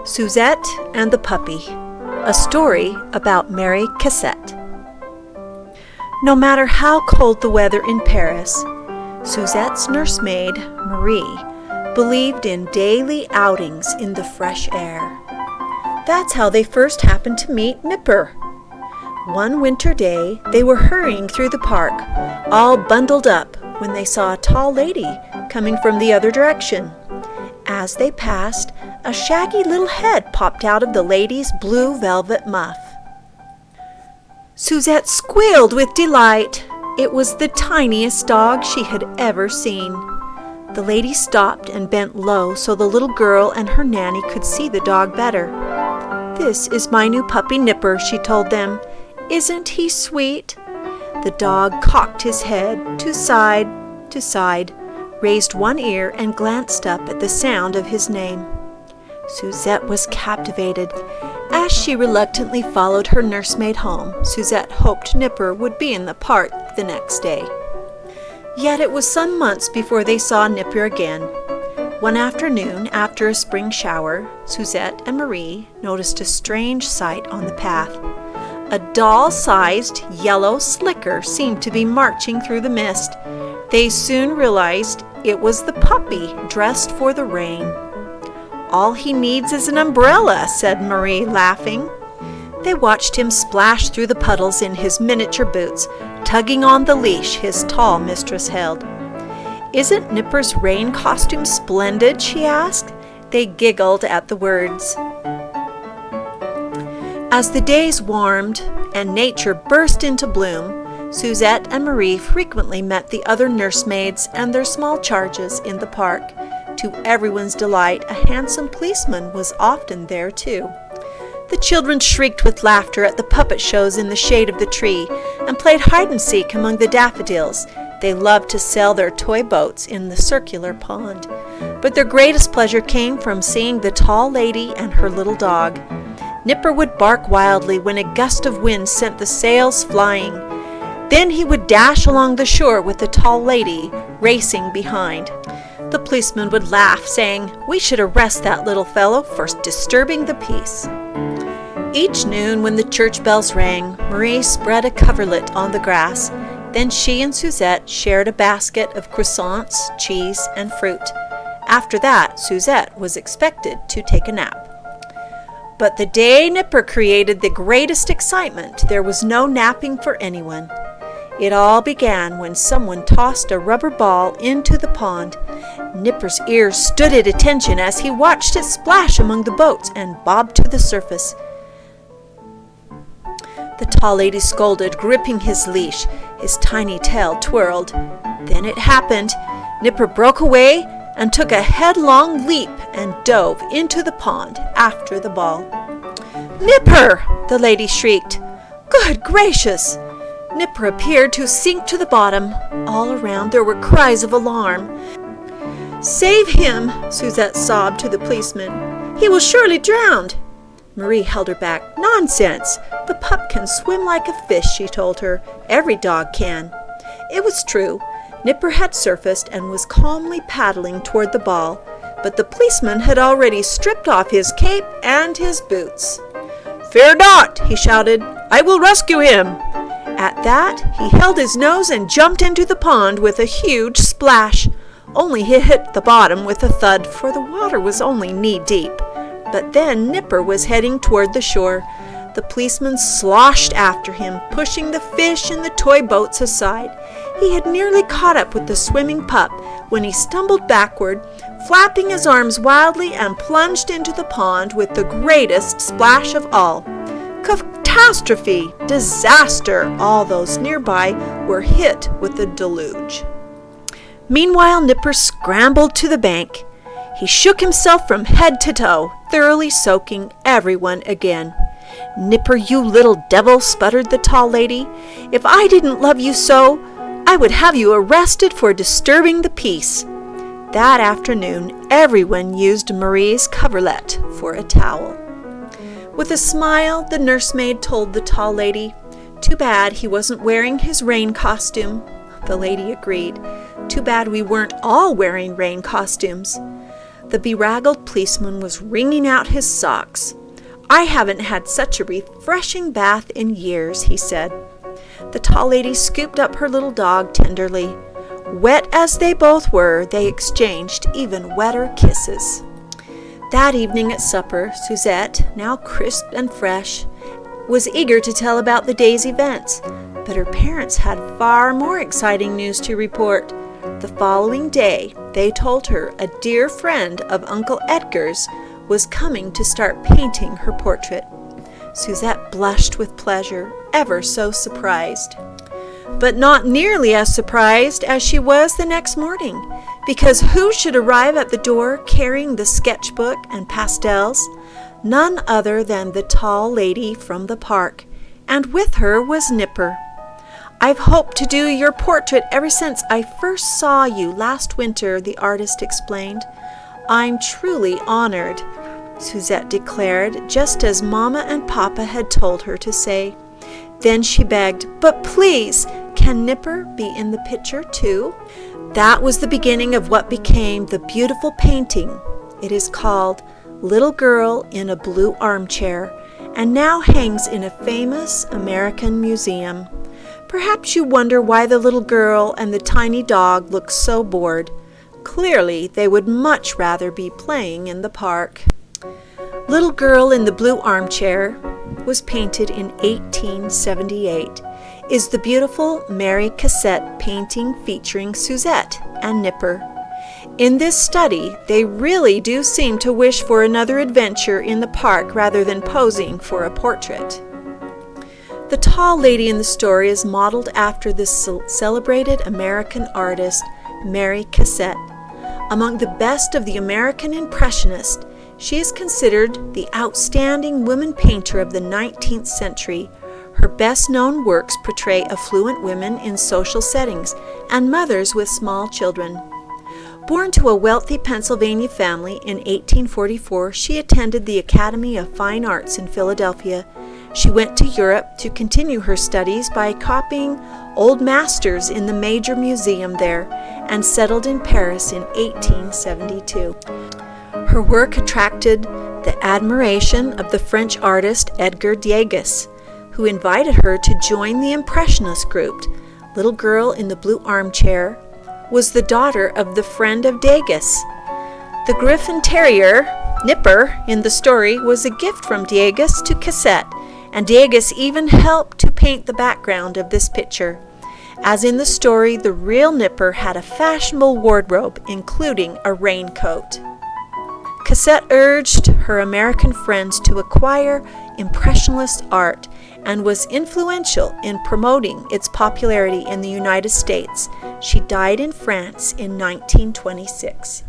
Suzette and the Puppy, a story about Mary Cassatt. No matter how cold the weather in Paris, Suzette's nursemaid, Marie, believed in daily outings in the fresh air. That's how they first happened to meet Nipper. One winter day, they were hurrying through the park, all bundled up, when they saw a tall lady coming from the other direction. As they passed, a shaggy little head popped out of the lady's blue velvet muff. Suzette squealed with delight. It was the tiniest dog she had ever seen. The lady stopped and bent low so the little girl and her nanny could see the dog better. "This is my new puppy Nipper," she told them. "Isn't he sweet?" The dog cocked his head to side, raised one ear, and glanced up at the sound of his name. Suzette was captivated. As she reluctantly followed her nursemaid home, Suzette hoped Nipper would be in the park the next day. Yet it was some months before they saw Nipper again. One afternoon, after a spring shower, Suzette and Marie noticed a strange sight on the path. A doll-sized yellow slicker seemed to be marching through the mist. They soon realized it was the puppy dressed for the rain. "All he needs is an umbrella," said Marie, laughing. They watched him splash through the puddles in his miniature boots, tugging on the leash his tall mistress held. "Isn't Nipper's rain costume splendid?" she asked. They giggled at the words. As the days warmed and nature burst into bloom, Suzette and Marie frequently met the other nursemaids and their small charges in the park. To everyone's delight, a handsome policeman was often there too. The children shrieked with laughter at the puppet shows in the shade of the tree and played hide-and-seek among the daffodils. They loved to sail their toy boats in the circular pond. But their greatest pleasure came from seeing the tall lady and her little dog. Nipper would bark wildly when a gust of wind sent the sails flying. Then he would dash along the shore with the tall lady racing behind. The policeman would laugh, saying, "We should arrest that little fellow for disturbing the peace." Each noon when the church bells rang, Marie spread a coverlet on the grass. Then she and Suzette shared a basket of croissants, cheese, and fruit. After that, Suzette was expected to take a nap. But the day Nipper created the greatest excitement, there was no napping for anyone. It all began when someone tossed a rubber ball into the pond. Nipper's ears stood at attention as he watched it splash among the boats and bob to the surface. The tall lady scolded, gripping his leash. His tiny tail twirled. Then it happened. Nipper broke away and took a headlong leap and dove into the pond after the ball. "Nipper!" the lady shrieked. "Good gracious!" Nipper appeared to sink to the bottom. All around there were cries of alarm. "Save him!" Suzette sobbed to the policeman. "He will surely drown!" Marie held her back. "Nonsense! The pup can swim like a fish," she told her. "Every dog can." It was true. Nipper had surfaced and was calmly paddling toward the ball, but the policeman had already stripped off his cape and his boots. "Fear not!" he shouted. "I will rescue him!" At that, he held his nose and jumped into the pond with a huge splash. Only he hit the bottom with a thud, for the water was only knee-deep. But then Nipper was heading toward the shore. The policeman sloshed after him, pushing the fish and the toy boats aside. He had nearly caught up with the swimming pup when he stumbled backward, flapping his arms wildly, and plunged into the pond with the greatest splash of all. Catastrophe! Disaster! All those nearby were hit with the deluge. Meanwhile, Nipper scrambled to the bank. He shook himself from head to toe, thoroughly soaking everyone again. "Nipper, you little devil," sputtered the tall lady. "If I didn't love you so, I would have you arrested for disturbing the peace." That afternoon, everyone used Marie's coverlet for a towel. With a smile, the nursemaid told the tall lady, "Too bad he wasn't wearing his rain costume." The lady agreed. "Too bad we weren't all wearing rain costumes." The bedraggled policeman was wringing out his socks. "I haven't had such a refreshing bath in years," he said. The tall lady scooped up her little dog tenderly. Wet as they both were, they exchanged even wetter kisses. That evening at supper, Suzette, now crisp and fresh, was eager to tell about the day's events, but her parents had far more exciting news to report. The following day, they told her a dear friend of Uncle Edgar's was coming to start painting her portrait. Suzette blushed with pleasure, ever so surprised. But not nearly as surprised as she was the next morning, because who should arrive at the door carrying the sketchbook and pastels? None other than the tall lady from the park, and with her was Nipper. "I've hoped to do your portrait ever since I first saw you last winter," the artist explained. "I'm truly honored," Suzette declared, just as Mama and Papa had told her to say. Then she begged, "But please, can Nipper be in the picture too?" That was the beginning of what became the beautiful painting. It is called Little Girl in a Blue Armchair, and now hangs in a famous American museum. Perhaps you wonder why the little girl and the tiny dog look so bored. Clearly, they would much rather be playing in the park. Little Girl in the Blue Armchair was painted in 1878, is the beautiful Mary Cassatt painting featuring Suzette and Nipper. In this study, they really do seem to wish for another adventure in the park rather than posing for a portrait. The tall lady in the story is modeled after the celebrated American artist Mary Cassatt. Among the best of the American Impressionists, she is considered the outstanding woman painter of the 19th century. Her best-known works portray affluent women in social settings and mothers with small children. Born to a wealthy Pennsylvania family in 1844, she attended the Academy of Fine Arts in Philadelphia. She went to Europe to continue her studies by copying old masters in the major museum there, and settled in Paris in 1872. Her work attracted the admiration of the French artist Edgar Degas, who invited her to join the Impressionist group. Little Girl in the Blue Armchair was the daughter of the friend of Degas. The Griffon Terrier, Nipper, in the story was a gift from Degas to Cassatt, and Degas even helped to paint the background of this picture. As in the story, the real Nipper had a fashionable wardrobe, including a raincoat. Cassatt urged her American friends to acquire Impressionist art and was influential in promoting its popularity in the United States. She died in France in 1926.